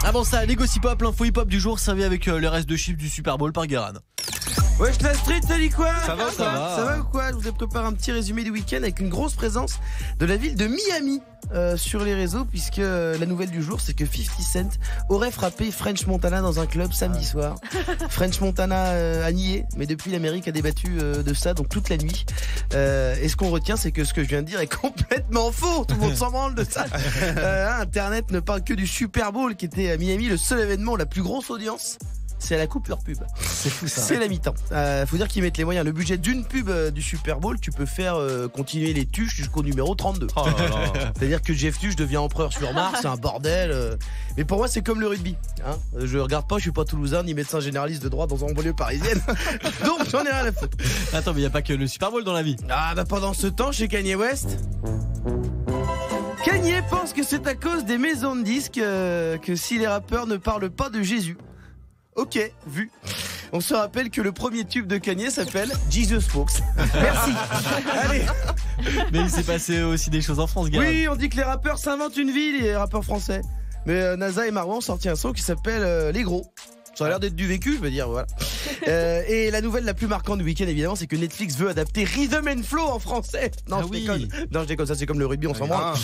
Avant ça, les gossip hop, l'info hip hop du jour servi avec le reste de chiffres du Super Bowl par Guérin. Wesh la street, salut quoi? Ça va ou quoi? Je vous ai préparé un petit résumé du week-end avec une grosse présence de la ville de Miami sur les réseaux, puisque la nouvelle du jour c'est que 50 Cent aurait frappé French Montana dans un club samedi soir. French Montana a nié, mais depuis l'Amérique a débattu de ça, donc toute la nuit. Et ce qu'on retient, c'est que ce que je viens de dire est complètement faux. Tout le monde s'en branle de ça. Internet ne parle que du Super Bowl qui était à Miami, le seul événement, la plus grosse audience. C'est à la coupe leur pub. C'est fou ça. C'est la mi-temps. Faut dire qu'ils mettent les moyens. Le budget d'une pub du Super Bowl, tu peux faire continuer les tuches jusqu'au numéro 32. Oh là là. C'est-à-dire que Jeff Tuche devient empereur sur Mars, c'est un bordel. Mais pour moi, c'est comme le rugby. Hein. Je regarde pas, je suis pas toulousain ni médecin généraliste de droit dans un banlieue parisienne. Donc j'en ai rien à foutre. Attends, mais il n'y a pas que le Super Bowl dans la vie. Ah bah pendant ce temps, chez Kanye West, Kanye pense que c'est à cause des maisons de disques que si les rappeurs ne parlent pas de Jésus. Ok, vu. On se rappelle que le premier tube de Kanye s'appelle Jesus Folks. Merci. Allez. Mais il s'est passé aussi des choses en France, Guérin. Oui, on dit que les rappeurs s'inventent une vie, les rappeurs français. Mais NASA et Marwan ont sorti un son qui s'appelle Les Gros. Ça a l'air d'être du vécu, je veux dire, voilà. Et la nouvelle la plus marquante du week-end, évidemment, c'est que Netflix veut adapter Rhythm and Flow en français. Non, je déconne. Non, je déconne, ça c'est comme le rugby, on s'en branle.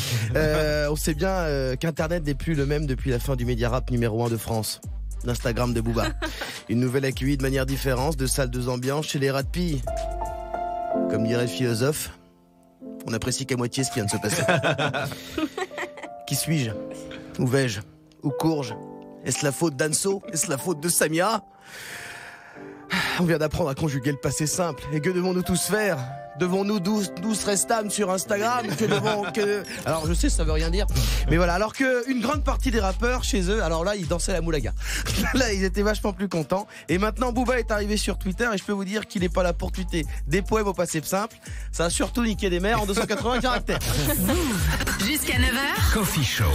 On sait bien qu'Internet n'est plus le même depuis la fin du média rap numéro 1 de France. L'Instagram de Booba. Une nouvelle accueillie de manière différente, de salle de ambiance chez les rats de pille. Comme dirait le philosophe, on apprécie qu'à moitié ce qui vient de se passer. Qui suis-je? Où vais-je? Où cours-je? Est-ce la faute d'Anso? Est-ce la faute de Samia? On vient d'apprendre à conjuguer le passé simple. Et que devons-nous tous faire? Devons-nous douce restâmes sur Instagram? Alors je sais, ça veut rien dire. Mais voilà, alors qu'une grande partie des rappeurs chez eux, alors là, ils dansaient la moulaga. Là, ils étaient vachement plus contents. Et maintenant, Booba est arrivé sur Twitter et je peux vous dire qu'il n'est pas là pour tweeter des poèmes au passé simple. Ça a surtout niqué des mères en 280 caractères. Jusqu'à 9h. Coffee Show.